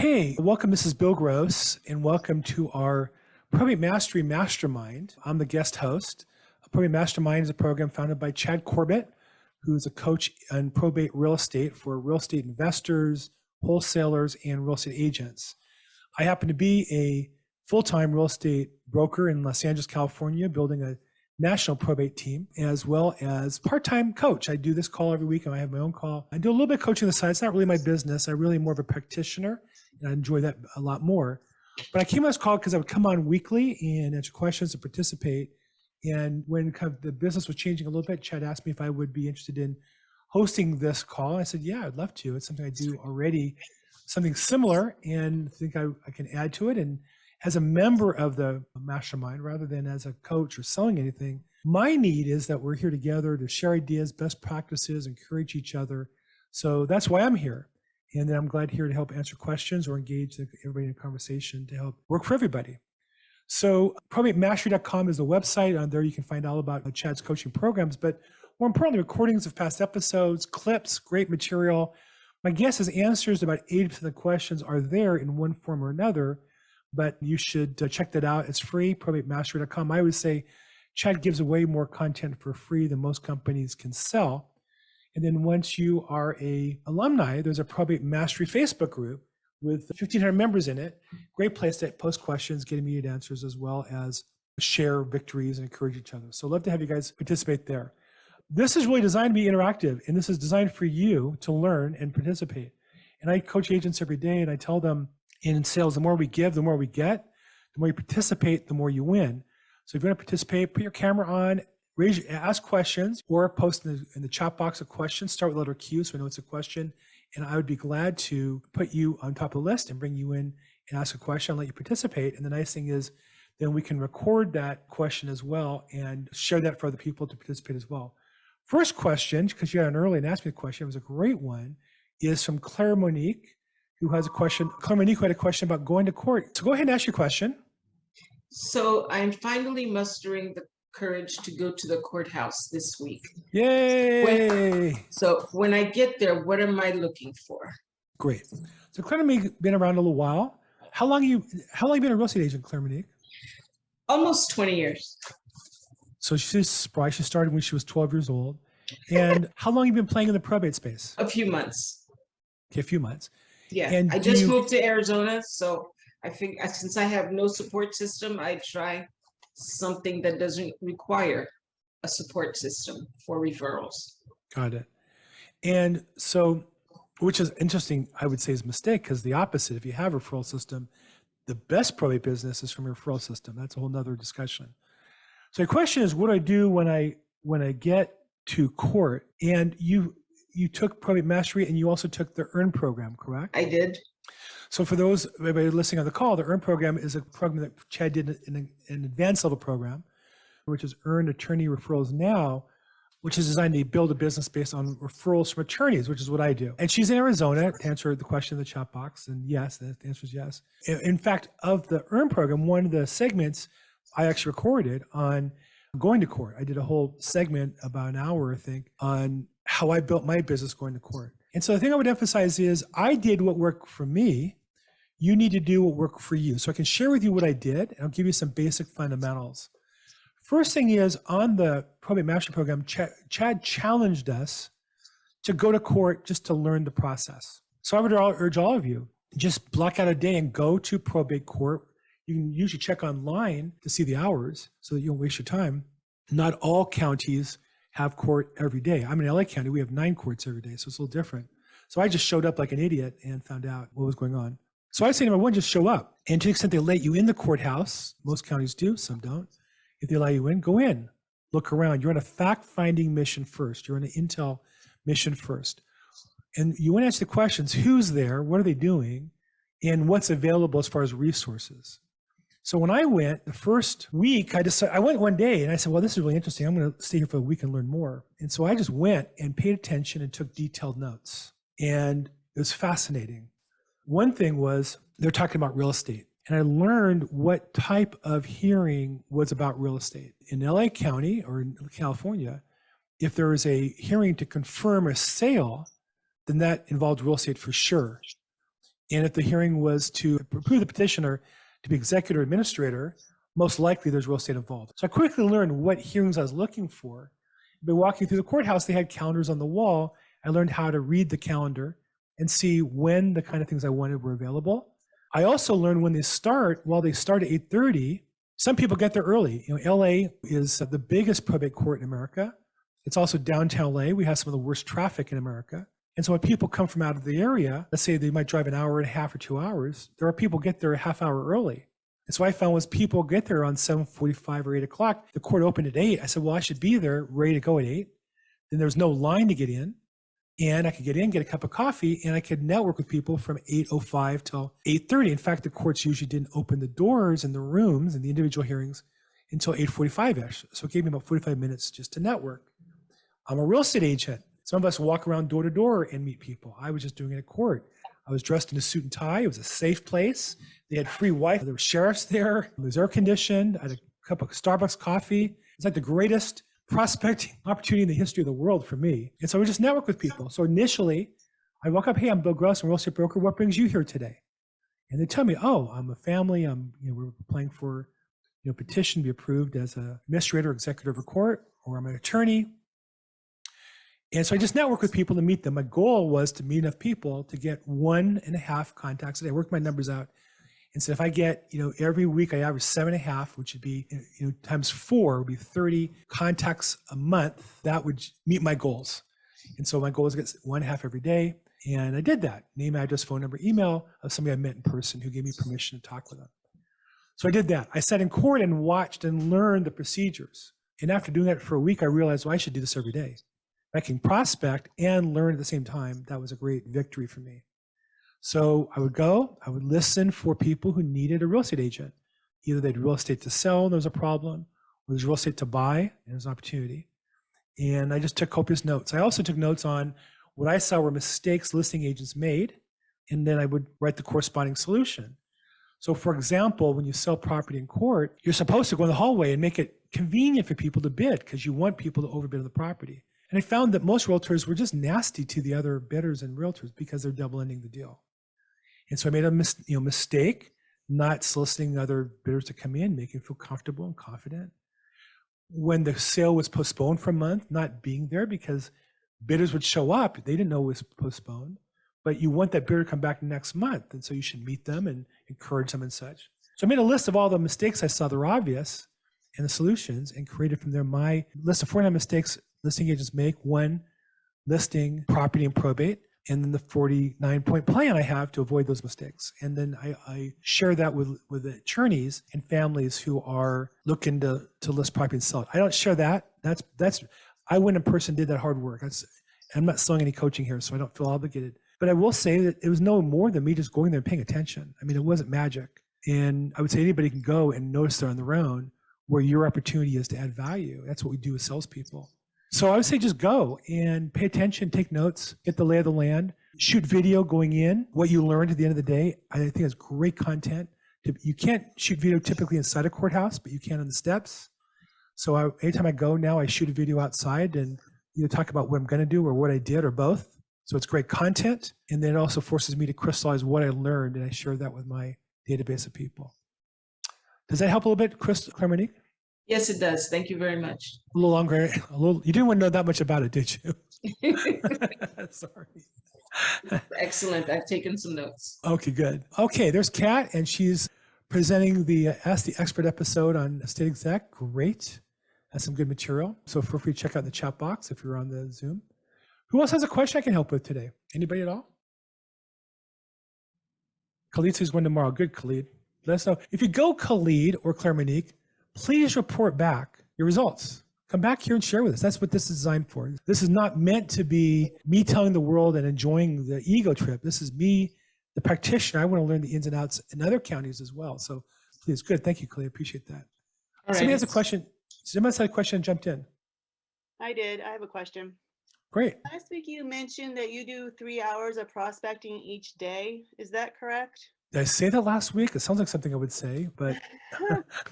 Hey, welcome. This is Bill Gross, and welcome to our Probate Mastery Mastermind. I'm the guest host. Probate Mastermind is a program founded by Chad Corbett, who's a coach in probate real estate for real estate investors, wholesalers, and real estate agents. I happen to be a full-time real estate broker in Los Angeles, California, building a national probate team, as well as part-time coach. I do this call every week, and I have my own call. I do a little bit of coaching on the side. It's not really my business. I'm really more of a practitioner, and I enjoy that a lot more. But I came on this call because I would come on weekly and answer questions and participate. And when kind of the business was changing a little bit, Chad asked me if I would be interested in hosting this call. I said, yeah, I'd love to. It's something I do already, something similar, and I think I can add to it. And as a member of the mastermind, rather than as a coach or selling anything, my need is that we're here together to share ideas, best practices, encourage each other. So that's why I'm here. And then I'm glad here to help answer questions or engage everybody in a conversation to help work for everybody. So ProbateMastery.com is the website. On there you can find all about Chad's coaching programs, but more importantly, recordings of past episodes, clips, great material. My guess is answers to about 80% of the questions are there in one form or another, but you should check that out. It's free, ProbateMastery.com. I would say Chad gives away more content for free than most companies can sell. And then once you are a alumni, there's a Probate Mastery Facebook group with 1,500 members in it. Great place to post questions, get immediate answers, as well as share victories and encourage each other. So I'd love to have you guys participate there. This is really designed to be interactive, and this is designed for you to learn and participate. And I coach agents every day, and I tell them in sales, the more we give, the more we get. The more you participate, the more you win. So if you want to participate, put your camera on, ask questions, or post in the chat box a question. Start with letter Q so we know it's a question. And I would be glad to put you on top of the list and bring you in and ask a question and let you participate. And the nice thing is then we can record that question as well and share that for other people to participate as well. First question, because you got an early and asked me a question, it was a great one, is from Claire Monique, who has a question. Claire Monique had a question about going to court. So go ahead and ask your question. So I'm finally mustering the courage to go to the courthouse this week. Yay! So when I get there, what am I looking for? Great. So Claire Monique been around a little while. How long you been a real estate agent, Claire Monique? Almost 20 years. So she started when she was 12 years old. And how long have you been playing in the probate space? A few months. Okay, a few months. Yeah, and I just moved to Arizona, so I think since I have no support system, I try something that doesn't require a support system for referrals. Got it. And so, which is interesting, I would say is a mistake, because the opposite, if you have a referral system, the best probate business is from your referral system. That's a whole nother discussion. So the question is, what do I do when I get to court? And you took Probate Mastery and you also took the EARN program, correct? I did. So for everybody listening on the call, the EARN program is a program that Chad did in an advanced level program, which is Earned Attorney Referrals Now, which is designed to build a business based on referrals from attorneys, which is what I do. And she's in Arizona, to answer the question in the chat box, and yes, the answer is yes. In fact, of the EARN program, one of the segments I actually recorded on going to court. I did a whole segment, about an hour, I think, on how I built my business going to court. And so the thing I would emphasize is I did what worked for me. You need to do what worked for you. So I can share with you what I did, and I'll give you some basic fundamentals. First thing is, on the Probate Mastery program, Chad challenged us to go to court just to learn the process. So I would urge all of you, just block out a day and go to probate court. You can usually check online to see the hours so that you don't waste your time. Not all counties have court every day. I'm in LA County, we have 9 courts every day, so it's a little different. So I just showed up like an idiot and found out what was going on. So I say, number one, just show up. And to the extent they let you in the courthouse, most counties do, some don't. If they allow you in, go in, look around. You're on a fact-finding mission first. You're on an intel mission first. And you want to ask the questions, who's there, what are they doing, and what's available as far as resources. So when I went the first week, I went one day and I said, well, this is really interesting. I'm going to stay here for a week and learn more. And so I just went and paid attention and took detailed notes. And it was fascinating. One thing was they're talking about real estate. And I learned what type of hearing was about real estate. In LA County or in California, if there was a hearing to confirm a sale, then that involved real estate for sure. And if the hearing was to approve the petitioner to be executor or administrator, most likely there's real estate involved. So I quickly learned what hearings I was looking for. By walking through the courthouse, they had calendars on the wall. I learned how to read the calendar and see when the kind of things I wanted were available. I also learned when they start, while they start at 8:30, some people get there early. LA is the biggest probate court in America. It's also downtown LA. We have some of the worst traffic in America. And so when people come from out of the area, let's say they might drive an hour and a half or 2 hours, there are people get there a half hour early. And so I found was people get there on 7:45 or 8 o'clock. The court opened at 8. I said, well, I should be there ready to go at 8. Then there's no line to get in. And I could get in, get a cup of coffee, and I could network with people from 8:05 till 8:30. In fact, the courts usually didn't open the doors in the rooms and the individual hearings until 8:45-ish. So it gave me about 45 minutes just to network. I'm a real estate agent. Some of us walk around door to door and meet people. I was just doing it at court. I was dressed in a suit and tie. It was a safe place. They had free Wi-Fi. There were sheriffs there. It was air conditioned. I had a cup of Starbucks coffee. It's like the greatest prospecting opportunity in the history of the world for me. And so we just network with people. So initially, I walk up, hey, I'm Bill Gross, I'm a real estate broker. What brings you here today? And they tell me, oh, I'm a family. We're applying for petition to be approved as an administrator, executor of a court, or I'm an attorney. And so I just network with people to meet them. My goal was to meet enough people to get 1.5 contacts a day. I worked my numbers out. And so if I get, every week I average 7.5, which would be, times 4 would be 30 contacts a month. That would meet my goals. And so my goal was to get 1.5 every day. And I did that. Name, address, phone number, email of somebody I met in person who gave me permission to talk with them. So I did that. I sat in court and watched and learned the procedures. And after doing that for a week, I realized, well, I should do this every day. I can prospect and learn at the same time. That was a great victory for me. So I would listen for people who needed a real estate agent. Either they had real estate to sell, and there was a problem, or there's real estate to buy, and there's an opportunity. And I just took copious notes. I also took notes on what I saw were mistakes listing agents made, and then I would write the corresponding solution. So for example, when you sell property in court, you're supposed to go in the hallway and make it convenient for people to bid because you want people to overbid on the property. And I found that most realtors were just nasty to the other bidders and realtors because they're double ending the deal. And so I made a mistake, not soliciting other bidders to come in, making them feel comfortable and confident. When the sale was postponed for a month, not being there because bidders would show up, they didn't know it was postponed, but you want that bidder to come back next month. And so you should meet them and encourage them and such. So I made a list of all the mistakes I saw that were obvious and the solutions, and created from there my list of 49 mistakes listing agents make when listing property and probate, and then the 49-point plan I have to avoid those mistakes. And then I share that with attorneys and families who are looking to list property and sell it. I don't share that. I went in person, did that hard work. I'm not selling any coaching here, so I don't feel obligated. But I will say that it was no more than me just going there and paying attention. I mean, it wasn't magic. And I would say anybody can go and notice they're on their own where your opportunity is to add value. That's what we do as salespeople. So I would say just go and pay attention, take notes, get the lay of the land, shoot video going in, what you learned at the end of the day. I think it's great content. You can't shoot video typically inside a courthouse, but you can on the steps. So anytime I go now, I shoot a video outside and either talk about what I'm going to do or what I did or both. So it's great content. And then it also forces me to crystallize what I learned, and I share that with my database of people. Does that help a little bit, Claire Monique? Yes, it does. Thank you very much. A little longer. You didn't want to know that much about it, did you? Sorry. Excellent. I've taken some notes. Okay, good. Okay, there's Kat, and she's presenting the Ask the Expert episode on EstateExec. Great. That's some good material. So feel free to check out the chat box if you're on the Zoom. Who else has a question I can help with today? Anybody at all? Khalid says one tomorrow. Good, Khalid. Let us know. If you go Khalid or Claire Monique, please report back your results. Come back here and share with us. That's what this is designed for. This is not meant to be me telling the world and enjoying the ego trip. This is me, the practitioner. I want to learn the ins and outs in other counties as well. So please, good. Thank you, Khalid. Appreciate that. All Somebody right. has a question. Somebody else had a question and jumped in. I did. I have a question. Great. Last week you mentioned that you do 3 hours of prospecting each day. Is that correct? Did I say that last week? It sounds like something I would say, but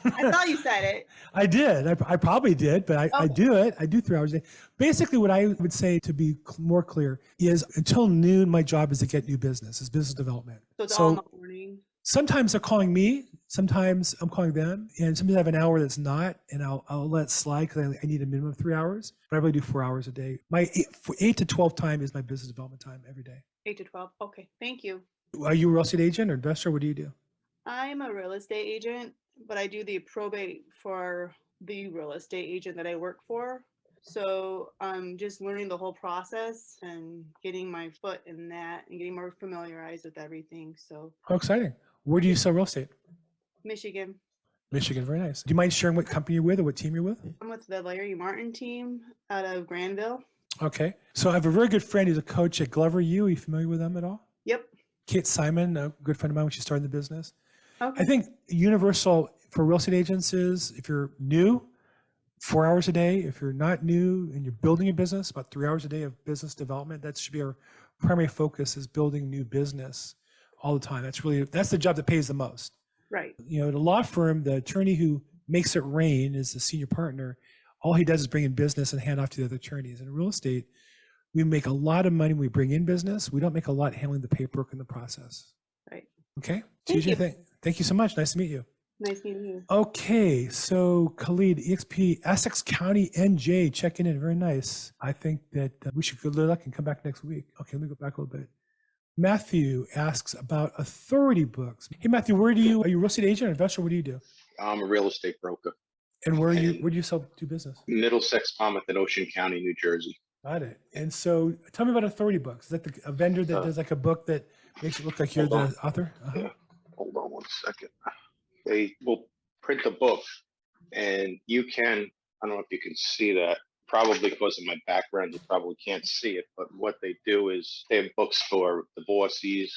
I thought you said it. I did. I probably did, but I Okay. do it. I do 3 hours a day. Basically, what I would say, to be more clear, is until noon, my job is to get new business, is business development. So it's all in the morning. Sometimes they're calling me, sometimes I'm calling them, and sometimes I have an hour that's not, and I'll let it slide because I need a minimum of 3 hours, but I really do 4 hours a day. My 8 to 12 time is my business development time every day. 8 to 12. Okay. Thank you. Are you a real estate agent or investor? What do you do? I'm a real estate agent, but I do the probate for the real estate agent that I work for. So I'm just learning the whole process and getting my foot in that and getting more familiarized with everything. So How exciting. Where do you sell real estate? Michigan. Michigan, very nice. Do you mind sharing what company you're with or what team you're with? I'm with the Larry Martin team out of Granville. Okay. So I have a very good friend who's a coach at Glover U. Are you familiar with them at all? Yep. Kate Simon, a good friend of mine when she started the business. Okay. I think universal for real estate agents is, if you're new, 4 hours a day. If you're not new and you're building a business, about 3 hours a day of business development. That should be our primary focus, is building new business all the time. That's the job that pays the most. Right. You know, at a law firm, the attorney who makes it rain is the senior partner. All he does is bring in business and hand off to the other attorneys. In real estate, we make a lot of money when we bring in business. We don't make a lot handling the paperwork and the process. Right. Okay. Thank you. Thank you so much. Nice to meet you. Nice meeting you. Okay. So Khalid, EXP, Essex County, NJ, checking in. Very nice. I think that we should good luck and come back next week. Okay. Let me go back a little bit. Matthew asks about Authority Books. Hey, Matthew, are you a real estate agent or investor? What do you do? I'm a real estate broker. And where do you do business? Middlesex, Monmouth, and Ocean County, New Jersey. Got it. And so tell me about Authority Books. Is that a vendor that does like a book that makes it look like you're the author? Yeah. Hold on one second. They will print a book, and you can, I don't know if you can see that, probably because of my background, you probably can't see it, but what they do is they have books for divorcees,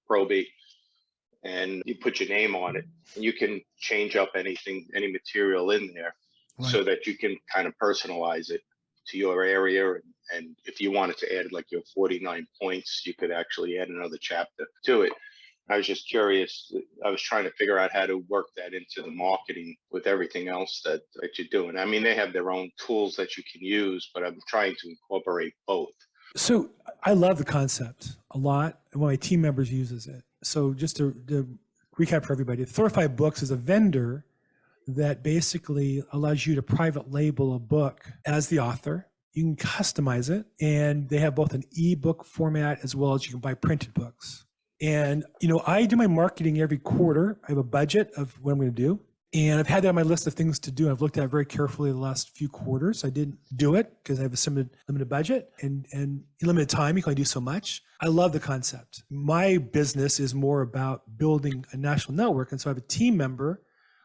probate, and you put your name on it, and you can change up anything, any material in there, so that you can kind of personalize it to your area. And if you wanted to add like your 49 points, you could actually add another chapter to it. I was just curious. I was trying to figure out how to work that into the marketing with everything else that you're doing. I mean, they have their own tools that you can use, but I'm trying to incorporate both. So I love the concept a lot, and one of my team members uses it. So just to recap for everybody, Authorify Books is a vendor that basically allows you to private label a book as the author. You can customize it, and they have both an ebook format as well as you can buy printed books. And, you know, I do my marketing every quarter. I have a budget of what I'm going to do. And I've had that on my list of things to do. I've looked at it very carefully the last few quarters. I didn't do it because I have a limited budget and limited time. You can only do so much. I love the concept. My business is more about building a national network. And so I have a team member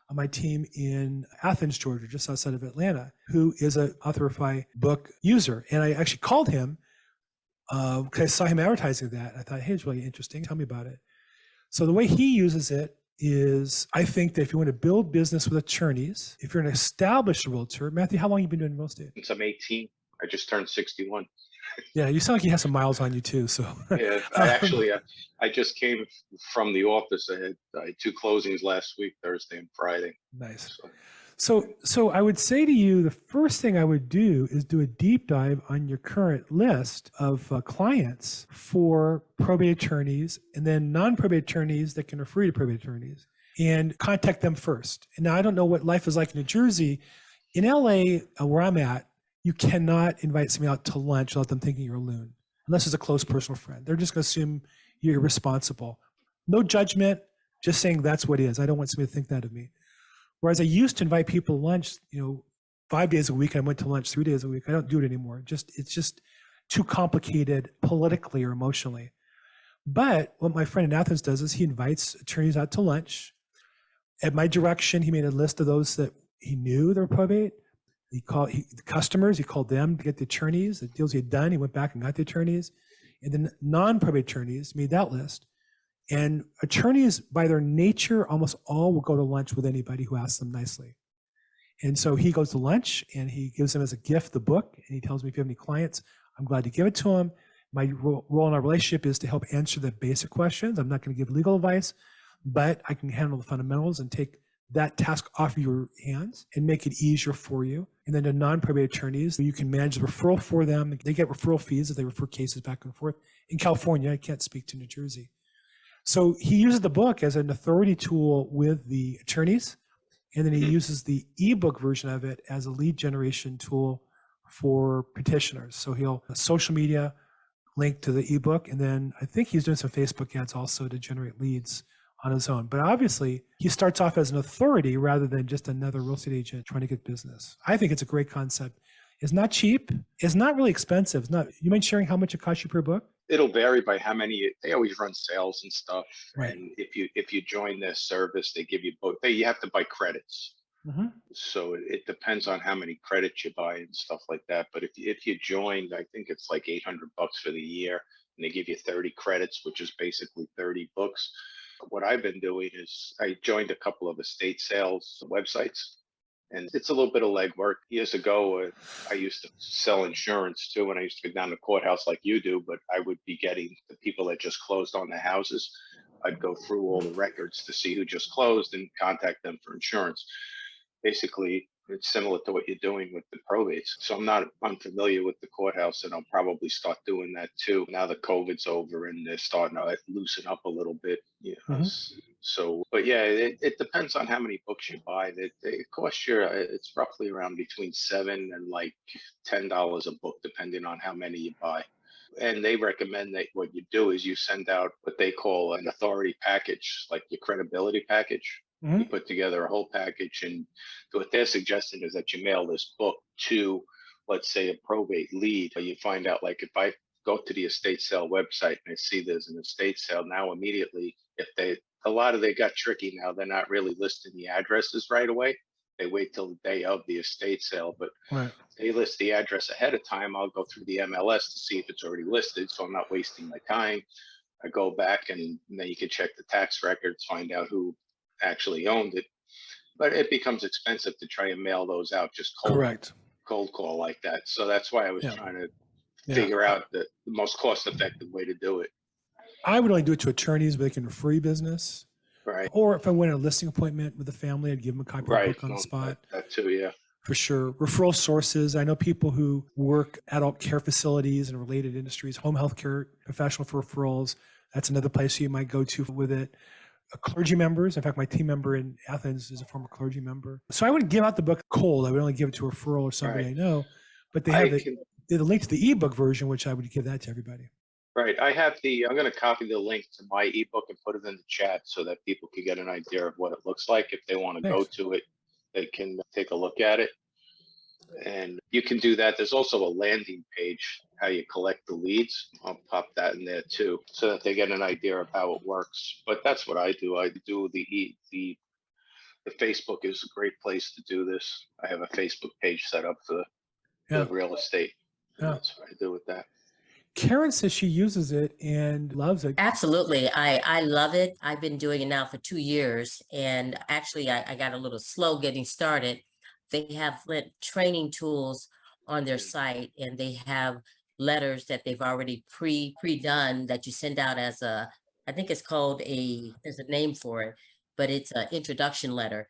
on my team in Athens, Georgia, just outside of Atlanta, who is an Authorify book user. And I actually called him because I saw him advertising that. I thought, hey, it's really interesting. Tell me about it. So the way he uses it is, I think that if you want to build business with attorneys, if you're an established realtor, Matthew, how long have you been doing real estate? Since I'm 18, I just turned 61. Yeah, you sound like you have some miles on you too. So Yeah, I just came from the office. I had 2 closings last week, Thursday and Friday. Nice. So I would say to you, the first thing I would do is do a deep dive on your current list of clients for probate attorneys and then non-probate attorneys that can refer you to probate attorneys, and contact them first. And now I don't know what life is like in New Jersey. In LA, where I'm at, you cannot invite somebody out to lunch without them thinking you're a loon, unless it's a close personal friend. They're just going to assume you're irresponsible. No judgment, just saying that's what it is. I don't want somebody to think that of me. Whereas I used to invite people to lunch, 5 days a week. I went to lunch 3 days a week. I don't do it anymore. It's just too complicated politically or emotionally. But what my friend in Athens does is he invites attorneys out to lunch. At my direction, he made a list of those that he knew that were probate. The customers, he called them to get the attorneys. The deals he had done, he went back and got the attorneys. And then non-probate attorneys made that list. And attorneys, by their nature, almost all will go to lunch with anybody who asks them nicely. And so he goes to lunch and he gives them as a gift the book. And he tells me, if you have any clients, I'm glad to give it to them. My role in our relationship is to help answer the basic questions. I'm not going to give legal advice, but I can handle the fundamentals and take that task off your hands and make it easier for you. And then to non-probate attorneys, you can manage the referral for them. They get referral fees if they refer cases back and forth. In California, I can't speak to New Jersey. So he uses the book as an authority tool with the attorneys, and then he uses the ebook version of it as a lead generation tool for petitioners. So he'll social media link to the ebook, and then I think he's doing some Facebook ads also to generate leads on his own. But obviously, he starts off as an authority rather than just another real estate agent trying to get business. I think it's a great concept. It's not cheap. It's not really expensive. It's not. You mind sharing how much it costs you per book? It'll vary by how many. They always run sales and stuff. Right. And if you join their service, they give you both. You have to buy credits. Mm-hmm. So it depends on how many credits you buy and stuff like that. But if you joined, I think it's like $800 for the year, and they give you 30 credits, which is basically 30 books. What I've been doing is I joined a couple of estate sales websites, and it's a little bit of legwork. Years ago, I used to sell insurance too, and I used to go down to the courthouse like you do, but I would be getting the people that just closed on their houses. I'd go through all the records to see who just closed and contact them for insurance. Basically, it's similar to what you're doing with the probates. So I'm not unfamiliar with the courthouse, and I'll probably start doing that too. Now that COVID's over and they're starting to loosen up a little bit. You know, So, but yeah, it depends on how many books you buy. It costs you, it's roughly around between $7 and like $10 a book, depending on how many you buy. And they recommend that what you do is you send out what they call an authority package, like your credibility package. You put together a whole package, and what they're suggesting is that you mail this book to, let's say, a probate lead. You find out, like, if I go to the estate sale website and I see there's an estate sale, now immediately, they got tricky now. They're not really listing the addresses right away. They wait till the day of the estate sale, but they list the address ahead of time. I'll go through the MLS to see if it's already listed, so I'm not wasting my time. I go back, and then you can check the tax records, find out who actually owned it. But it becomes expensive to try and mail those out just cold call like that. So that's why I was trying to figure out the most cost-effective way to do it. I would only do it to attorneys, but they can refer you business. Right. Or if I went on a listing appointment with the family, I'd give them a copy of the book on the spot. That too, yeah. For sure. Referral sources. I know people who work adult care facilities and related industries, home health care professional for referrals. That's another place you might go to with it. Clergy members. In fact, my team member in Athens is a former clergy member. So I wouldn't give out the book cold. I would only give it to a referral or somebody I know. But they have the link to the ebook version, which I would give that to everybody. Right. I'm going to copy the link to my ebook and put it in the chat so that people can get an idea of what it looks like. If they want to go to it, they can take a look at it. And you can do that. There's also a landing page, how you collect the leads. I'll pop that in there too, so that they get an idea of how it works. But that's what I do. I do the Facebook is a great place to do this. I have a Facebook page set up for the real estate. That's what I do with that. Karen says she uses it and loves it. Absolutely. I love it. I've been doing it now for 2 years. And actually, I got a little slow getting started. They have training tools on their site, and they have letters that they've already pre-done that you send out as I think it's called there's a name for it, but it's an introduction letter.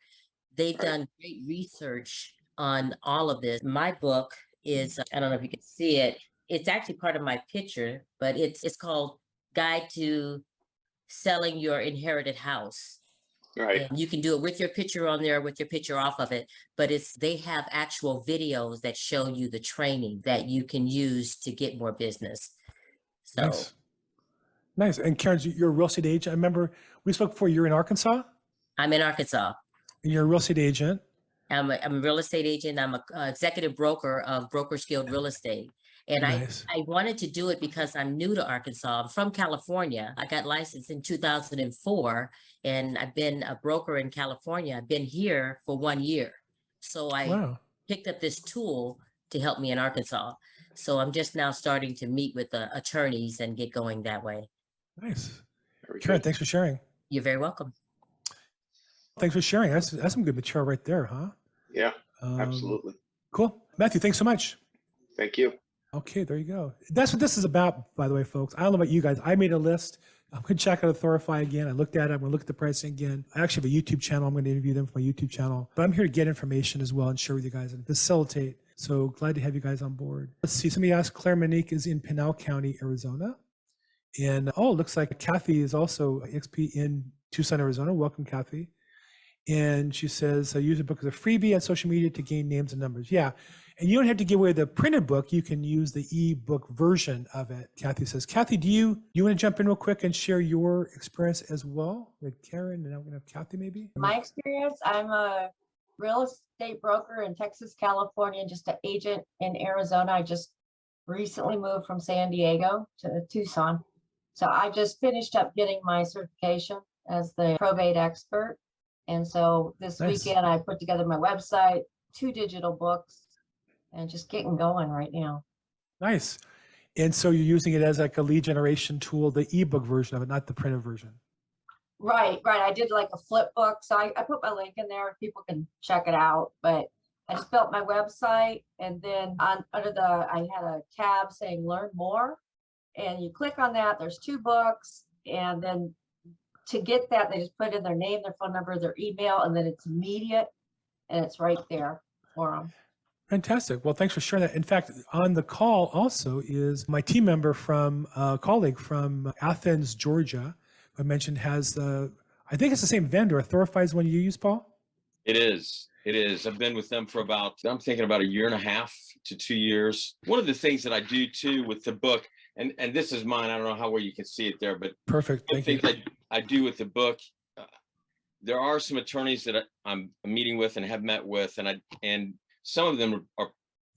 They've done great research on all of this. My book is, I don't know if you can see it. It's actually part of my picture, but it's called Guide to Selling Your Inherited House. Right. And you can do it with your picture on there, with your picture off of it, but they have actual videos that show you the training that you can use to get more business. So Nice. And Karen, you're a real estate agent. I remember we spoke before. You're in Arkansas? I'm in Arkansas. And you're a real estate agent? I'm a real estate agent. I'm a executive broker of Brokers Guild Real Estate. And I wanted to do it because I'm new to Arkansas. I'm from California. I got licensed in 2004, and I've been a broker in California. I've been here for 1 year. So I picked up this tool to help me in Arkansas. So I'm just now starting to meet with the attorneys and get going that way. Nice. Karen, thanks for sharing. You're very welcome. Thanks for sharing. That's some good material right there, huh? Yeah, absolutely. Cool. Matthew, thanks so much. Thank you. Okay, there you go. That's what this is about, by the way, folks. I don't know about you guys. I made a list. I'm going to check out Authorify again. I looked at it. I'm going to look at the pricing again. I actually have a YouTube channel. I'm going to interview them for my YouTube channel. But I'm here to get information as well and share with you guys and facilitate. So glad to have you guys on board. Let's see. Somebody asked, Claire Monique is in Pinal County, Arizona. And it looks like Kathy is also XP in Tucson, Arizona. Welcome, Kathy. And she says, use a book as a freebie on social media to gain names and numbers. Yeah. And you don't have to give away the printed book. You can use the ebook version of it. Kathy says, Kathy, do you want to jump in real quick and share your experience as well with Karen? And I'm going to have Kathy maybe. My experience, I'm a real estate broker in Texas, California, and just an agent in Arizona. I just recently moved from San Diego to Tucson. So I just finished up getting my certification as the probate expert. And so this weekend I put together my website, 2 digital books, and just getting going right now. Nice. And so you're using it as like a lead generation tool, the ebook version of it, not the printed version. Right. I did like a flip book. So I put my link in there. People can check it out. But I just built my website, and then I had a tab saying learn more. And you click on that, there's 2 books. And then to get that, they just put in their name, their phone number, their email, and then it's immediate, and it's right there for them. Fantastic. Well, thanks for sharing that. In fact, on the call also is my team member from a colleague from Athens, Georgia. I mentioned has I think it's the same vendor. Authorify is one you use, Paul? It is. I've been with them for about a year and a half to 2 years. One of the things that I do too with the book, and this is mine, I don't know how well you can see it there, but Perfect. one Thank you. thing I do with the book, there are some attorneys that I'm meeting with and have met with, and some of them are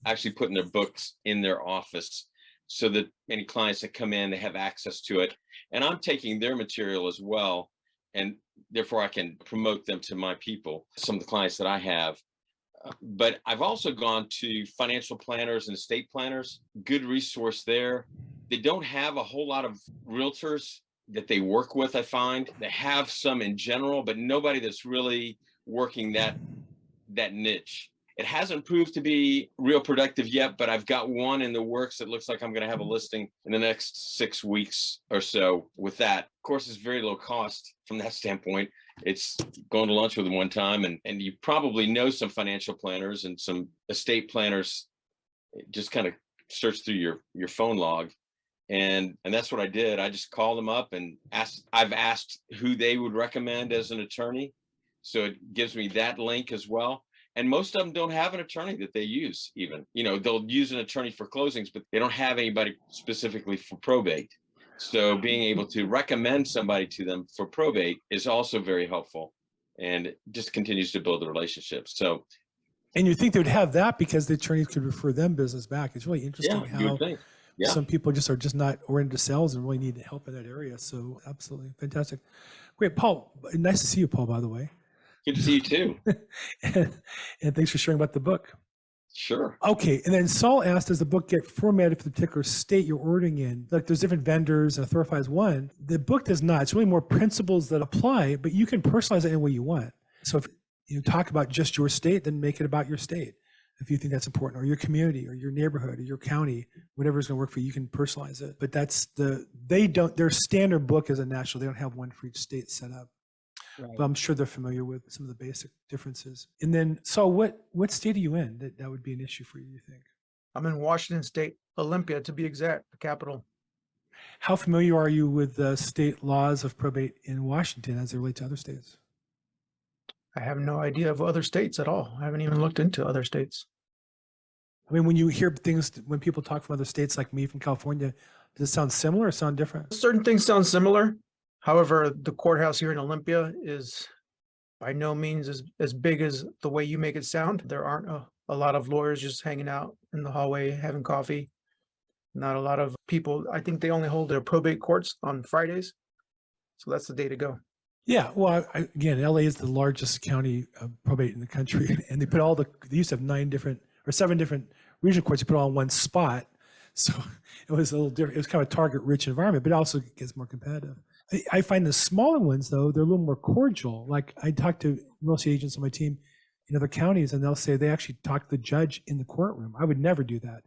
actually putting their books in their office so that any clients that come in, they have access to it. And I'm taking their material as well, and therefore I can promote them to my people, some of the clients that I have. But I've also gone to financial planners and estate planners, good resource there. They don't have a whole lot of realtors that they work with, I find. They have some in general, but nobody that's really working that niche. It hasn't proved to be real productive yet, but I've got one in the works that looks like I'm going to have a listing in the next 6 weeks or so with that. Of course, it's very low cost from that standpoint. It's going to lunch with them one time, and you probably know some financial planners and some estate planners. Just kind of search through your phone log. And that's what I did. I just called them up and I've asked who they would recommend as an attorney. So it gives me that link as well. And most of them don't have an attorney that they use even. They'll use an attorney for closings, but they don't have anybody specifically for probate. So being able to recommend somebody to them for probate is also very helpful, and it just continues to build the relationship. So, and you think they would have that because the attorneys could refer them business back. It's really interesting how some people are just not oriented to sales and really need help in that area. So absolutely fantastic. Great. Paul, nice to see you, Paul, by the way. Good to see you too. and thanks for sharing about the book. Sure. Okay. And then Saul asked, does the book get formatted for the particular state you're ordering in? Like there's different vendors, and Authorify is one. The book does not. It's really more principles that apply, but you can personalize it any way you want. So if you talk about just your state, then make it about your state. If you think that's important, or your community, or your neighborhood, or your county, whatever is going to work for you, you can personalize it. But that's their standard book is a national. They don't have one for each state set up. Right. But I'm sure they're familiar with some of the basic differences. And then, so what state are you in that would be an issue for you, you think? I'm in Washington State, Olympia to be exact, the capital. How familiar are you with the state laws of probate in Washington as they relate to other states? I have no idea of other states at all. I haven't even looked into other states. I mean, when you hear things, when people talk from other states like me from California, does it sound similar or sound different? Certain things sound similar. However, the courthouse here in Olympia is by no means as big as the way you make it sound. There aren't a lot of lawyers just hanging out in the hallway having coffee. Not a lot of people. I think they only hold their probate courts on Fridays. So that's the day to go. Yeah, well, again, LA is the largest county of probate in the country, and they put they used to have 7 different regional courts. They put it all in one spot. So it was a little different. It was kind of a target-rich environment, but it also gets more competitive. I find the smaller ones, though, they're a little more cordial. Like I talk to real estate agents on my team in other counties, and they'll say they actually talk to the judge in the courtroom. I would never do that.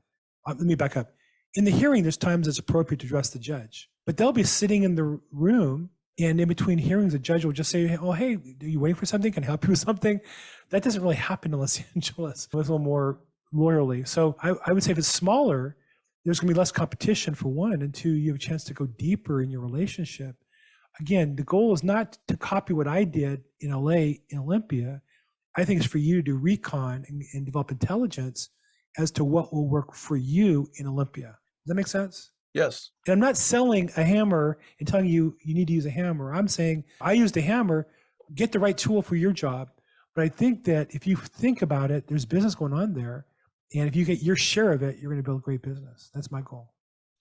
Let me back up. In the hearing, there's times it's appropriate to address the judge, but they'll be sitting in the room, and in between hearings, the judge will just say, oh, hey, are you waiting for something? Can I help you with something? That doesn't really happen in Los Angeles. It's a little more lawyerly. So I would say if it's smaller, there's going to be less competition for one, and two, you have a chance to go deeper in your relationship. Again, the goal is not to copy what I did in LA, in Olympia. I think it's for you to do recon and develop intelligence as to what will work for you in Olympia. Does that make sense? Yes. And I'm not selling a hammer and telling you you need to use a hammer. I'm saying I used a hammer, get the right tool for your job. But I think that if you think about it, there's business going on there. And if you get your share of it, you're going to build great business. That's my goal.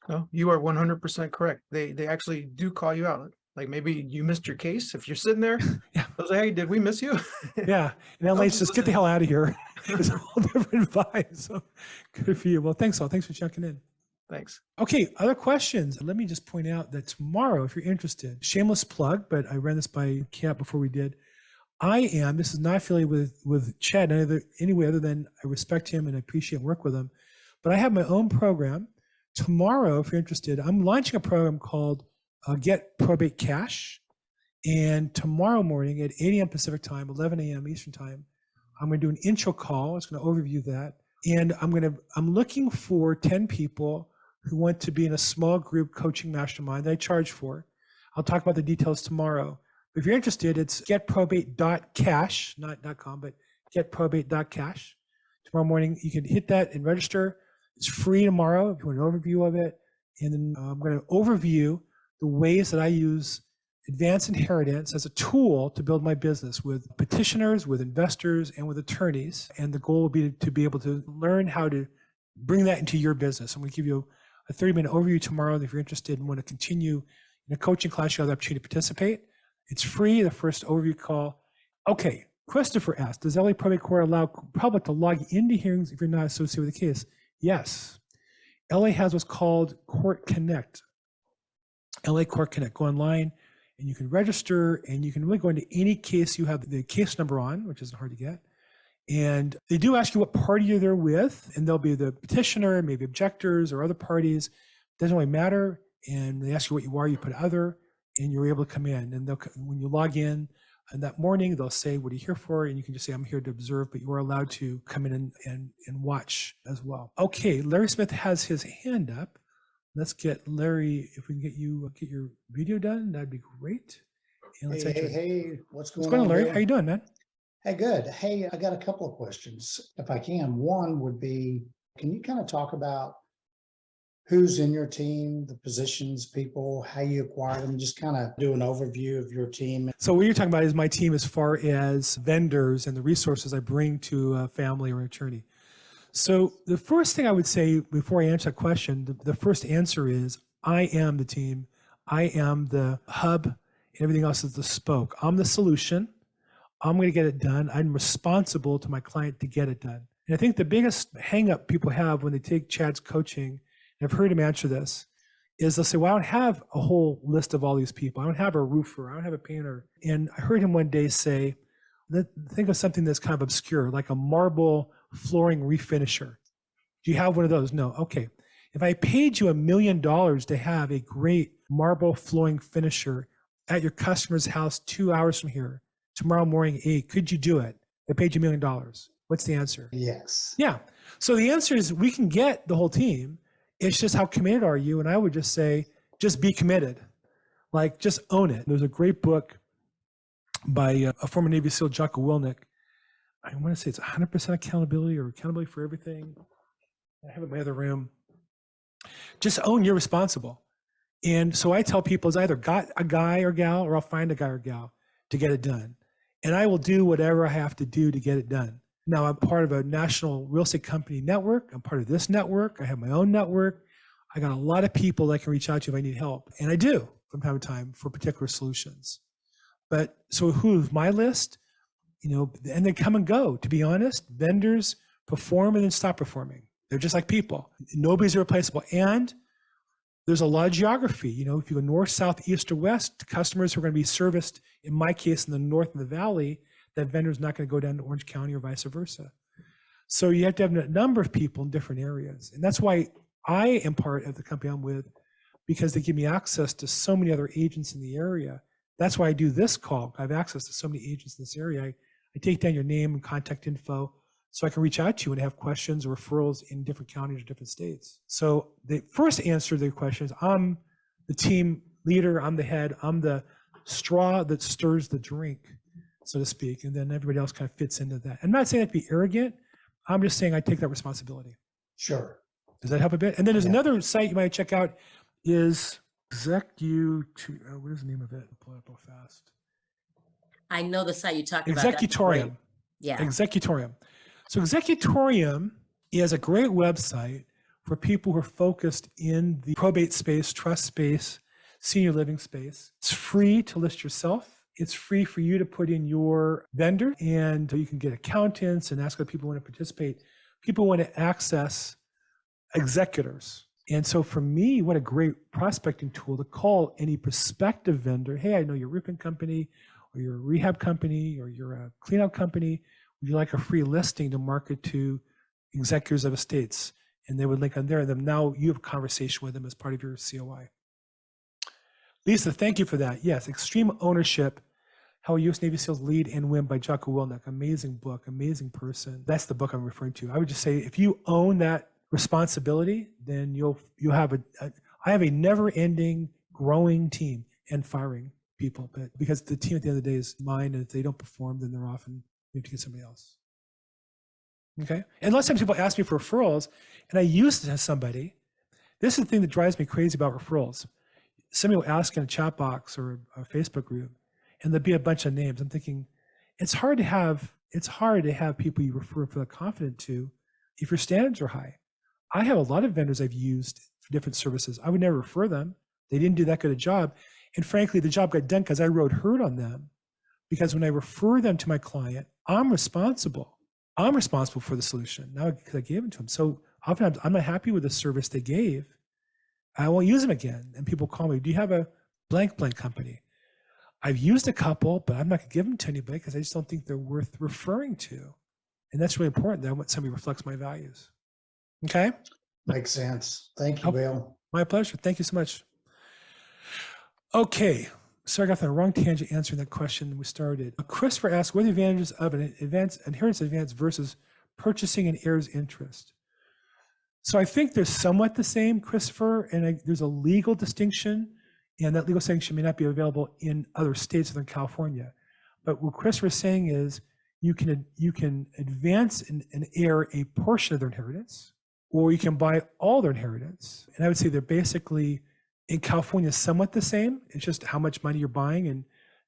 No, you are 100% correct. They actually do call you out. Like maybe you missed your case. If you're sitting there, Yeah. they'll say, hey, did we miss you? Yeah. And LA, just get the hell out of here. It's a whole different vibe. So good for you. Well, thanks all. Thanks for checking in. Thanks. Okay, other questions? Let me just point out that tomorrow, if you're interested, shameless plug, but I ran this by Cap before we did. This is not affiliated with Chad any way other than I respect him and I appreciate and work with him. But I have my own program. Tomorrow, if you're interested, I'm launching a program called Get Probate Cash. And tomorrow morning at 8 a.m. Pacific time, 11 a.m. Eastern time, I'm going to do an intro call. It's going to overview that. And I'm looking for 10 people who want to be in a small group coaching mastermind that I charge for. I'll talk about the details tomorrow. But if you're interested, it's getprobate.cash, not .com, but getprobate.cash. Tomorrow morning, you can hit that and register. It's free tomorrow if you want an overview of it. And then I'm going to overview the ways that I use advanced inheritance as a tool to build my business with petitioners, with investors, and with attorneys. And the goal will be to be able to learn how to bring that into your business. I'm going to give you a 30-minute overview tomorrow. If you're interested and want to continue in a coaching class, you have the opportunity to participate. It's free, the first overview call. Okay, Christopher asked, does LA Probate Court allow public to log into hearings if you're not associated with the case? Yes. LA has what's called Court Connect. LA Court Connect. Go online and you can register and you can really go into any case you have the case number on, which isn't hard to get. And they do ask you what party you're there with, and they'll be the petitioner, maybe objectors or other parties. Doesn't really matter. And they ask you what you are, you put other, and you're able to come in. And when you log in and that morning, they'll say, what are you here for? And you can just say, I'm here to observe, but you are allowed to come in and watch as well. Okay, Larry Smith has his hand up. Let's get Larry, if we can get your video done, that'd be great. And let's Hey, what's going on, on, Larry? Bill? How you doing, man? Hey, good. Hey, I got a couple of questions, if I can. One would be, can you kind of talk about who's in your team, the positions, people, how you acquire them, just kind of do an overview of your team? So what you're talking about is my team as far as vendors and the resources I bring to a family or attorney. So the first thing I would say before I answer that question, the first answer is I am the team. I am the hub, and everything else is the spoke. I'm the solution. I'm going to get it done. I'm responsible to my client to get it done. And I think the biggest hang up people have when they take Chad's coaching, and I've heard him answer this, is they'll say, well, I don't have a whole list of all these people. I don't have a roofer. I don't have a painter. And I heard him one day say, think of something that's kind of obscure, like a marble flooring refinisher. Do you have one of those? No. Okay. If I paid you $1 million to have a great marble flooring finisher at your customer's house 2 hours from here, tomorrow morning, 8, could you do it? I paid you $1 million. What's the answer? Yes. Yeah. So the answer is we can get the whole team. It's just how committed are you? And I would just say, just be committed. Like, just own it. There's a great book by a former Navy SEAL, Jocko Willink. I want to say it's 100% accountability or accountability for everything. I have it in my other room. Just own you're responsible. And so I tell people, is either got a guy or gal, or I'll find a guy or gal to get it done. And I will do whatever I have to do to get it done. Now, I'm part of a national real estate company network. I'm part of this network. I have my own network. I got a lot of people that I can reach out to if I need help. And I do from time to time for particular solutions. But so who's my list? And they come and go. To be honest, vendors perform and then stop performing. They're just like people. Nobody's irreplaceable. And there's a lot of geography. If you go north, south, east, or west, customers who are going to be serviced, in my case, in the north and the valley, that vendor's not going to go down to Orange County or vice versa. So you have to have a number of people in different areas. And that's why I am part of the company I'm with because they give me access to so many other agents in the area. That's why I do this call. I have access to so many agents in this area. I take down your name and contact info so I can reach out to you and have questions or referrals in different counties or different states. So the first answer to their question is, I'm the team leader, I'm the head, I'm the straw that stirs the drink, so to speak, and then everybody else kind of fits into that. I'm not saying that to be arrogant. I'm just saying I take that responsibility. Sure. Does that help a bit? And then there's Yeah. another site you might check out is what is the name of it? I'll pull it up real fast. I know the site you're talking about. That's great. Executorium. Yeah. Executorium. So Executorium is a great website for people who are focused in the probate space, trust space, senior living space. It's free to list yourself. It's free for you to put in your vendor, and you can get accountants and ask other people who want to participate. People want to access executors. And so for me, what a great prospecting tool to call any prospective vendor. Hey, I know your roofing company or your rehab company or you're a cleanout company. Would you like a free listing to market to executors of estates? And they would link on there. And then now you have a conversation with them as part of your COI. Lisa, thank you for that. Yes, Extreme Ownership, How a U.S. Navy SEALs Lead and Win by Jocko Willink. Amazing book, amazing person. That's the book I'm referring to. I would just say if you own that responsibility, then you'll have I have a never-ending growing team and firing people, but because the team at the end of the day is mine, and if they don't perform, then they're off and we have to get somebody else. Okay. And lots of times people ask me for referrals, and I used to have somebody. This is the thing that drives me crazy about referrals. Somebody will ask in a chat box or a Facebook group, and there'll be a bunch of names. I'm thinking, it's hard to have people you refer for the confident to if your standards are high. I have a lot of vendors I've used for different services. I would never refer them. They didn't do that good a job. And frankly, the job got done because I wrote hurt on them. Because when I refer them to my client, I'm responsible. I'm responsible for the solution now because I gave it to them. So oftentimes I'm not happy with the service they gave. I won't use them again. And people call me, do you have a blank company? I've used a couple, but I'm not going to give them to anybody because I just don't think they're worth referring to. And that's really important that I want somebody who reflects my values. Okay? Makes sense. Thank you, Bill. My pleasure. Thank you so much. Okay. Sorry, I got on the wrong tangent answering that question we started. Christopher asked, what are the advantages of an inheritance advance versus purchasing an heir's interest? So I think they're somewhat the same, Christopher, and there's a legal distinction, and that legal distinction may not be available in other states other than California. But what Christopher is saying is you can advance an heir a portion of their inheritance, or you can buy all their inheritance. And I would say they're basically, in California, somewhat the same. It's just how much money you're buying and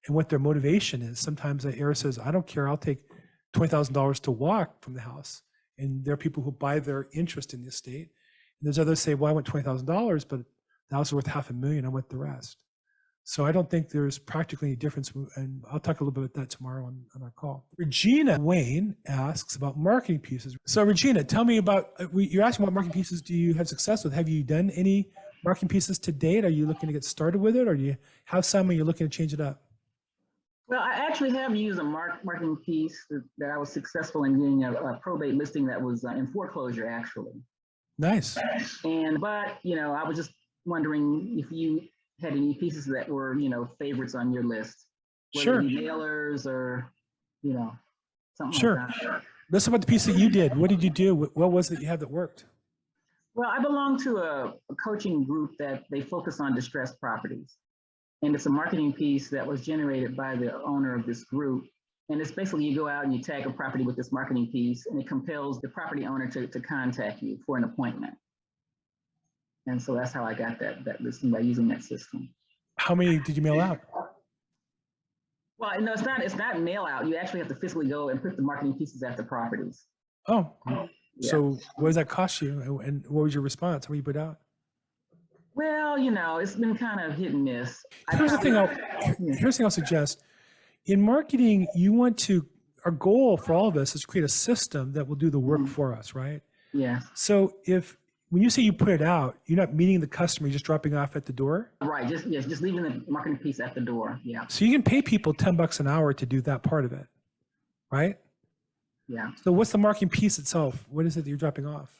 what their motivation is. Sometimes the heir says, I don't care, I'll take $20,000 to walk from the house. And there are people who buy their interest in the estate. And there's others say, well, I want $20,000, but the house is worth $500,000, I want the rest. So I don't think there's practically any difference. And I'll talk a little bit about that tomorrow on our call. Regina Wayne asks about marketing pieces. So Regina, tell me about, you're asking what marketing pieces do you have success with? Have you done any marketing pieces to date? Are you looking to get started with it, or do you have some and you're looking to change it up? Well, I actually have used a marketing piece that I was successful in getting a probate listing that was in foreclosure, actually. Nice. But I was just wondering if you had any pieces that were, favorites on your list. Sure. Mailers or, something Sure. like that. Let's talk about the piece that you did. What did you do? What was it you had that worked? Well, I belong to a coaching group that they focus on distressed properties. And it's a marketing piece that was generated by the owner of this group. And it's basically you go out and you tag a property with this marketing piece, and it compels the property owner to contact you for an appointment. And so that's how I got that listing, by using that system. How many did you mail out? Well, no, it's not mail out. You actually have to physically go and put the marketing pieces at the properties. Oh, Yeah. So what does that cost you? And what was your response? What you put out? Well, it's been kind of hit and miss. Here's the thing I'll suggest. In marketing, our goal for all of us is to create a system that will do the work for us, right? Yeah. So when you say you put it out, you're not meeting the customer, you're just dropping off at the door? Right, just leaving the marketing piece at the door, yeah. So you can pay people $10 an hour to do that part of it, right? Yeah. So what's the marketing piece itself? What is it that you're dropping off?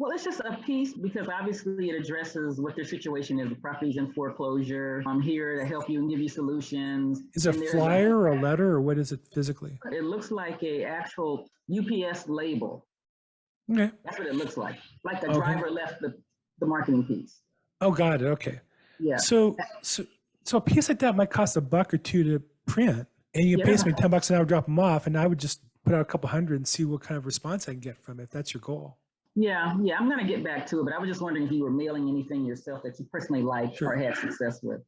Well, it's just a piece because obviously it addresses what their situation is. The property's in foreclosure. I'm here to help you and give you solutions. Is it And a there's flyer or a letter, or what is it physically? It looks like a actual UPS label. Okay. That's what it looks like. Like the Okay. driver left the marketing piece. Oh, got it. Okay. Yeah. So a piece like that might cost $1 or $2 to print, and you can pay Yeah. somebody $10 an hour, drop them off, and I would just put out a couple hundred and see what kind of response I can get from it, if that's your goal. Yeah, I'm going to get back to it, but I was just wondering if you were mailing anything yourself that you personally liked Sure. or had success with.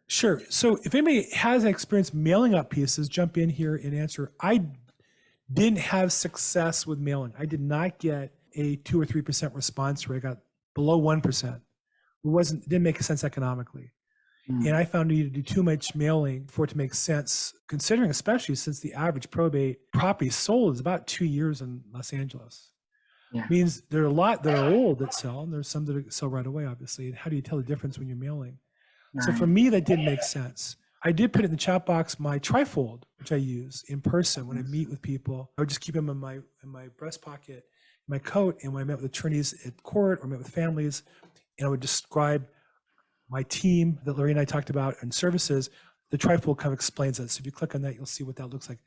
Sure. So if anybody has an experience mailing out pieces, jump in here and answer. I didn't have success with mailing. I did not get a 2 or 3% response rate. I got below 1%. It didn't make sense economically. And I found you to do too much mailing for it to make sense, considering especially since the average probate property sold is about 2 years in Los Angeles. Yeah. Means there are a lot that are old that sell, and there's some that sell right away, obviously. And how do you tell the difference when you're mailing? So for me, that didn't make sense. I did put in the chat box my trifold, which I use in person when I meet with people. I would just keep them in my breast pocket, in my coat, and when I met with attorneys at court or met with families, and I would describe my team that Larry and I talked about and services. The trifold kind of explains that. So if you click on that, you'll see what that looks like.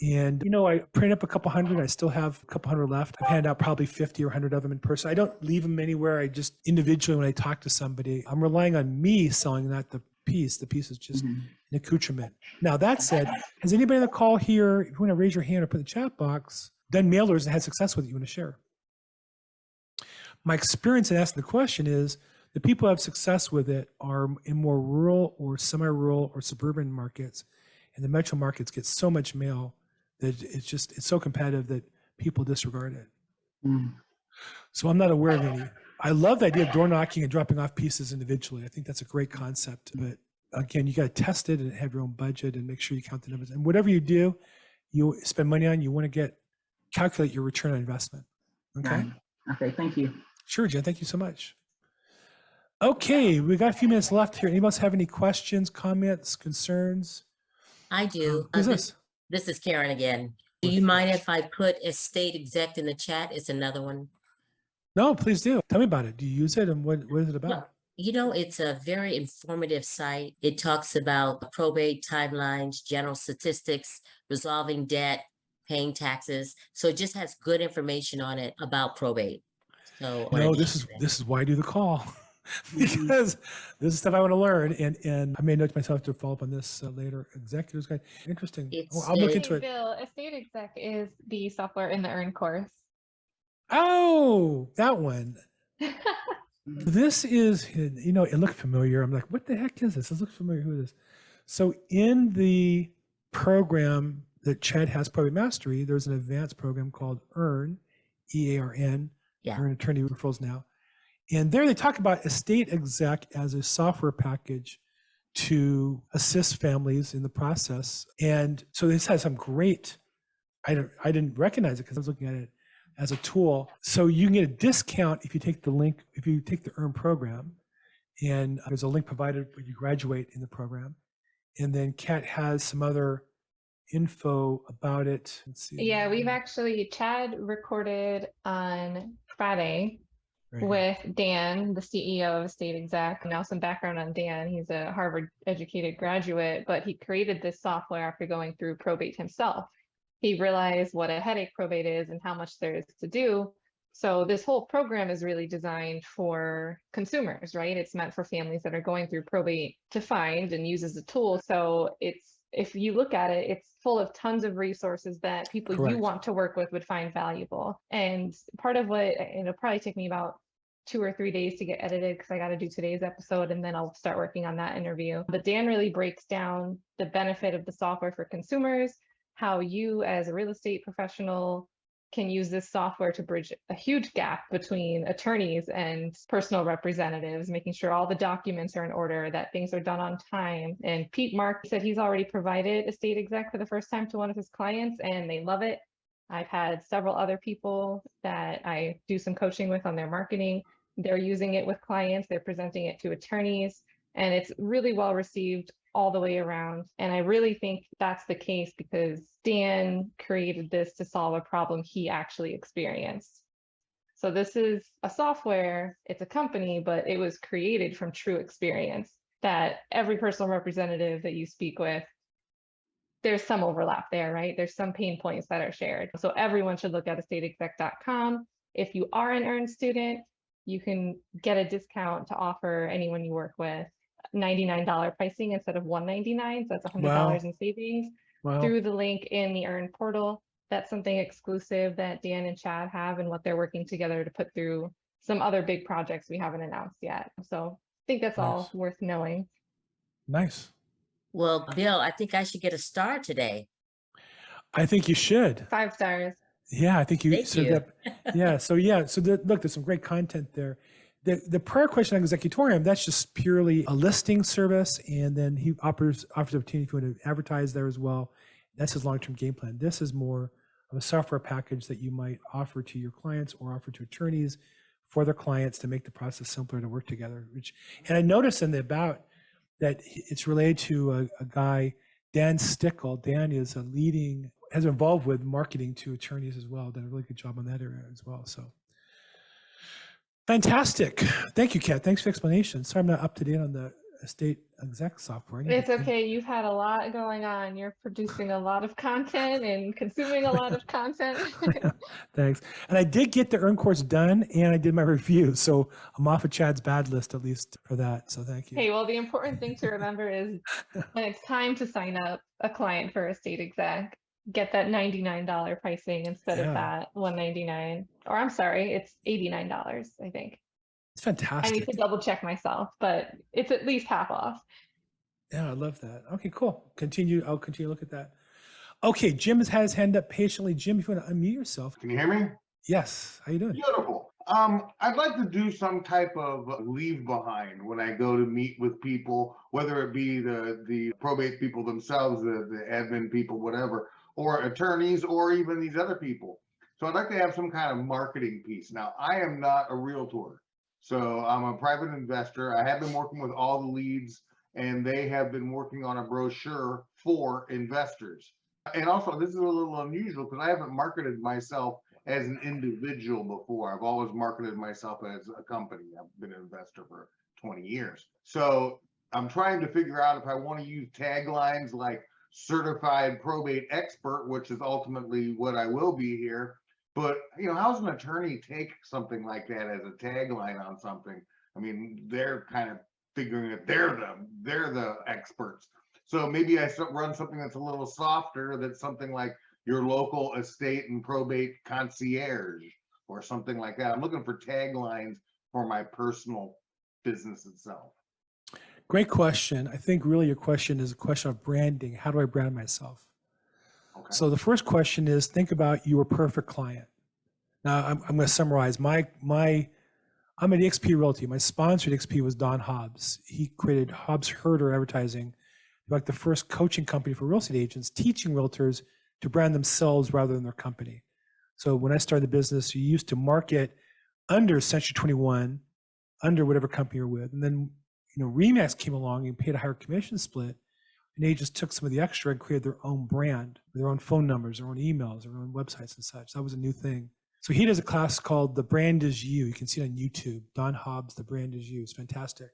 And, I printed up a couple hundred. I still have a couple hundred left. I've handed out probably 50 or 100 of them in person. I don't leave them anywhere. I just individually, when I talk to somebody, I'm relying on me selling, not the piece. The piece is just an accoutrement. Now, that said, has anybody on the call here, if you want to raise your hand or put in the chat box, done mailers and had success with it you want to share? My experience in asking the question is the people who have success with it are in more rural or semi-rural or suburban markets, and the metro markets get so much mail that it's so competitive that people disregard it. So I'm not aware of any. I love the idea of door knocking and dropping off pieces individually. I think that's a great concept, but again, you got to test it and have your own budget and make sure you count the numbers. And whatever you do, you spend money on, you want to calculate your return on investment. Okay. Right. Okay. Thank you. Sure, Jen. Thank you so much. Okay, we got a few minutes left here. Anybody else have any questions, comments, concerns? I do. Who's this? This is Karen again. Do you mind if I put EstateExec in the chat? It's another one. No, please do. Tell me about it. Do you use it, and what is it about? It's a very informative site. It talks about probate timelines, general statistics, resolving debt, paying taxes. So it just has good information on it about probate. So this is why I do the call. Because this is stuff I want to learn, and I made note to myself to follow up on this later. Executives guide, interesting. I'll look into it. Bill, EstateExec is the software in the Earn course. Oh, that one. This is, it looked familiar. I'm like, what the heck is this? This looks familiar. Who is this? So in the program that Chad has, Probate Mastery, there's an advanced program called Earn, EARN, Earn Attorney Referrals Now. And there they talk about EstateExec as a software package to assist families in the process. And so this has some great, I didn't recognize it because I was looking at it as a tool. So you can get a discount if you take the link, if you take the Earn program. And there's a link provided when you graduate in the program. And then Kat has some other info about it. Let's see. Yeah, Chad recorded on Friday Right. with Dan, the CEO of EstateExec. Now some background on Dan. He's a Harvard educated graduate, but he created this software after going through probate himself. He realized what a headache probate is and how much there is to do. So this whole program is really designed for consumers, right? It's meant for families that are going through probate to find and use as a tool. So if you look at it, it's full of tons of resources that people Correct. you want to work with would find valuable. And part of what, it'll probably take me about 2 or 3 days to get edited because I got to do today's episode and then I'll start working on that interview. But Dan really breaks down the benefit of the software for consumers, how you as a real estate professional can use this software to bridge a huge gap between attorneys and personal representatives, making sure all the documents are in order, that things are done on time. And Pete Mark said he's already provided EstateExec for the first time to one of his clients and they love it. I've had several other people that I do some coaching with on their marketing. They're using it with clients, they're presenting it to attorneys, and it's really well received all the way around. And I really think that's the case because Dan created this to solve a problem he actually experienced. So this is a software, it's a company, but it was created from true experience that every personal representative that you speak with, there's some overlap there, right? There's some pain points that are shared. So everyone should look at EstateExec.com. If you are an earned student, you can get a discount to offer anyone you work with $99 pricing instead of $199. So that's $100 Wow. in savings Wow. through the link in the earned portal. That's something exclusive that Dan and Chad have and what they're working together to put through some other big projects we haven't announced yet. So I think that's all Nice. worth knowing. Nice. Well, Bill, I think I should get a star today. I think you should. 5 stars. Yeah, I think you Thank said you. that. Yeah. So look, there's some great content there. The prior question on Executorium, that's just purely a listing service, and then he offers opportunity if you want to advertise there as well. That's his long-term game plan. This is more of a software package that you might offer to your clients or offer to attorneys for their clients to make the process simpler to work together. And I noticed in the about that it's related to a guy, Dan Stickle. Dan is has been involved with marketing to attorneys as well. Done a really good job on that area as well. So fantastic. Thank you, Kat. Thanks for the explanation. Sorry I'm not up to date on the EstateExec software. It's okay. You've had a lot going on. You're producing a lot of content and consuming a lot of content. Thanks. And I did get the Earn course done, and I did my review. So I'm off of Chad's bad list, at least for that. So thank you. Hey, well, the important thing to remember is when it's time to sign up a client for EstateExec, get that $99 pricing instead of that $199. Or I'm sorry, it's $89, I think. It's I fantastic. need to double check myself, but it's at least half off. Yeah, I love that. Okay, cool. I'll continue to look at that. Okay, Jim has had his hand up patiently. Jim, if you want to unmute yourself. Can you hear me? Yes. How you doing? Beautiful. I'd like to do some type of leave behind when I go to meet with people, whether it be the probate people themselves, the admin people, whatever, or attorneys, or even these other people. So I'd like to have some kind of marketing piece. Now, I am not a realtor, so I'm a private investor. I have been working with all the leads, and they have been working on a brochure for investors. And also, this is a little unusual because I haven't marketed myself as an individual before. I've always marketed myself as a company. I've been an investor for 20 years. So I'm trying to figure out if I want to use taglines like Certified Probate Expert, which is ultimately what I will be here. But, how's an attorney take something like that as a tagline on something? I mean, they're kind of figuring that they're the experts. So maybe I run something that's a little softer, that's something like your local estate and probate concierge or something like that. I'm looking for taglines for my personal business itself. Great question. I think really your question is a question of branding. How do I brand myself? Okay. So the first question is, think about your perfect client. Now I'm going to summarize. I'm at eXp Realty. My sponsor at eXp was Don Hobbs. He created Hobbs Herder Advertising, like the first coaching company for real estate agents, teaching realtors to brand themselves rather than their company. So when I started the business, you used to market under Century 21, under whatever company you're with. And then, Remax came along and paid a higher commission split. And they just took some of the extra and created their own brand, their own phone numbers, their own emails, their own websites and such. That was a new thing. So he does a class called The Brand Is You. You can see it on YouTube. Don Hobbs, The Brand Is You. It's fantastic.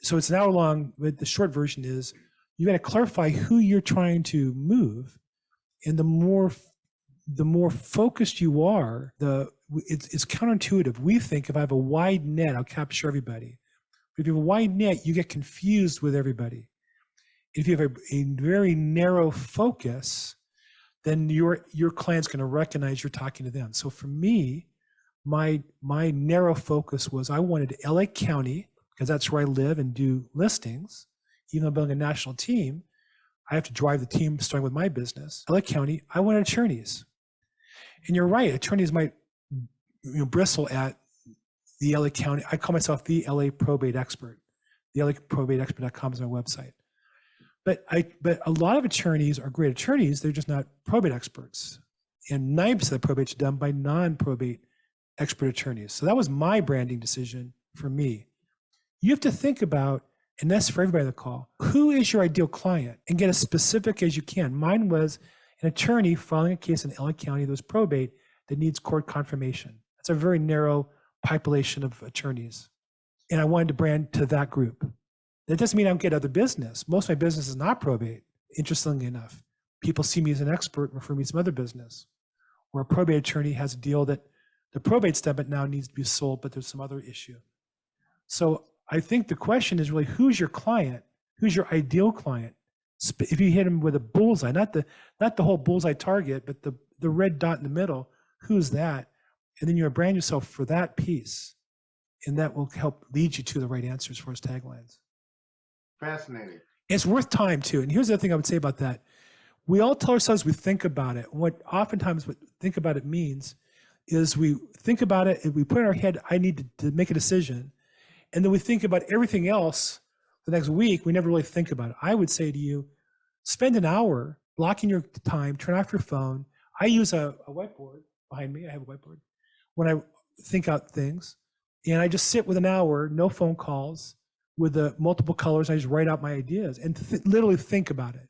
So it's an hour long, but the short version is you got to clarify who you're trying to move. And the more focused you are, it's counterintuitive. We think if I have a wide net, I'll capture everybody. But if you have a wide net, you get confused with everybody. If you have a very narrow focus, then your client's going to recognize you're talking to them. So for me, my narrow focus was I wanted LA County, because that's where I live and do listings. Even though I'm building a national team, I have to drive the team starting with my business. LA County, I wanted attorneys. And you're right, attorneys might bristle at the LA County. I call myself the LA Probate Expert. The LAProbateExpert.com is my website. But a lot of attorneys are great attorneys, they're just not probate experts. And 9% of the probates are done by non-probate expert attorneys. So that was my branding decision for me. You have to think about, and that's for everybody on the call, who is your ideal client, and get as specific as you can. Mine was an attorney filing a case in LA County that was probate that needs court confirmation. That's a very narrow population of attorneys. And I wanted to brand to that group. That doesn't mean I don't get other business. Most of my business is not probate, interestingly enough. People see me as an expert and refer me to some other business. Or a probate attorney has a deal that the probate's done, but now needs to be sold, but there's some other issue. So I think the question is really, who's your client? Who's your ideal client? If you hit them with a bullseye, not the whole bullseye target, but the red dot in the middle, who's that? And then you brand yourself for that piece. And that will help lead you to the right answers for his taglines. Fascinating. It's worth time too. And here's the other thing I would say about that. We all tell ourselves we think about it. What think about it means is we think about it and we put in our head, I need to make a decision. And then we think about everything else the next week. We never really think about it. I would say to you, spend an hour blocking your time, turn off your phone. I use a whiteboard behind me. I have a whiteboard when I think out things. And I just sit with an hour, no phone calls, with the multiple colors. I just write out my ideas and literally think about it.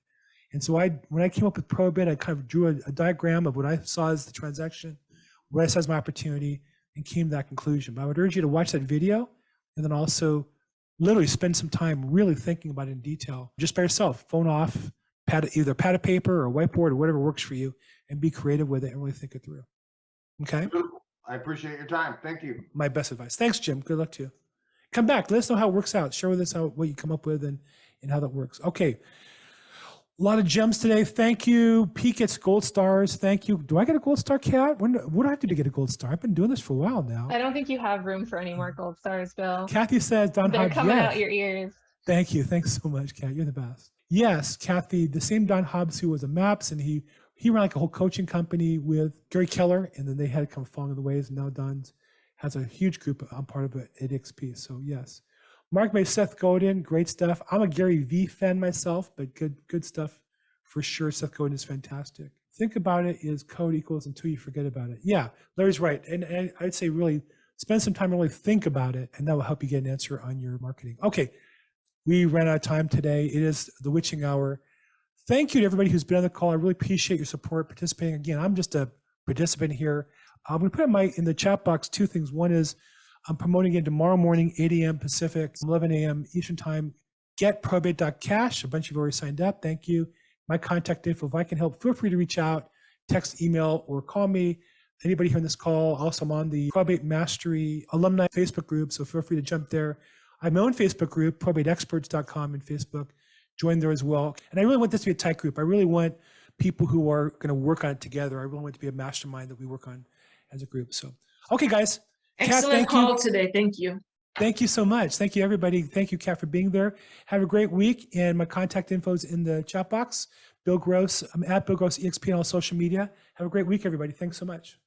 And so when I came up with probate, I kind of drew a diagram of what I saw as the transaction, what I saw as my opportunity, and came to that conclusion. But I would urge you to watch that video and then also literally spend some time really thinking about it in detail, just by yourself, phone off, either pad of paper or a whiteboard or whatever works for you, and be creative with it and really think it through. Okay? I appreciate your time. Thank you. My best advice. Thanks, Jim. Good luck to you. Come back. Let us know how it works out. Share with us what you come up with and how that works. Okay. A lot of gems today. Thank you. Pete gets gold stars. Thank you. Do I get a gold star, Kat? What do I have to do to get a gold star? I've been doing this for a while now. I don't think you have room for any more gold stars, Bill. Kathy says, Don They're Hobbs, coming yes. out your ears. Thank you. Thanks so much, Kat. You're the best. Yes, Kathy, the same Don Hobbs who was a MAPS, and he ran like a whole coaching company with Gary Keller, and then they had come falling the ways, and now Don has a huge group. I'm part of it at XP. So yes. Mark by Seth Godin, great stuff. I'm a Gary V fan myself, but good stuff for sure. Seth Godin is fantastic. Think about it is code equals until you forget about it. Yeah, Larry's right. And I'd say really spend some time, really think about it, and that will help you get an answer on your marketing. Okay, we ran out of time today. It is the witching hour. Thank you to everybody who's been on the call. I really appreciate your support, participating. Again, I'm just a participant here. I'm going to put in the chat box two things. One is I'm promoting it tomorrow morning, 8 a.m. Pacific, 11 a.m. Eastern Time. Getprobate.cash. A bunch of you have already signed up. Thank you. My contact info, if I can help, feel free to reach out, text, email, or call me. Anybody here on this call. Also, I'm on the Probate Mastery alumni Facebook group, so feel free to jump there. I have my own Facebook group, probateexperts.com in Facebook. Join there as well. And I really want this to be a tight group. I really want people who are going to work on it together. I really want it to be a mastermind that we work on as a group. So, okay, guys. Excellent call today. Thank you. Thank you so much. Thank you, everybody. Thank you, Kat, for being there. Have a great week. And my contact info is in the chat box. Bill Gross. I'm at Bill Gross EXP on all social media. Have a great week, everybody. Thanks so much.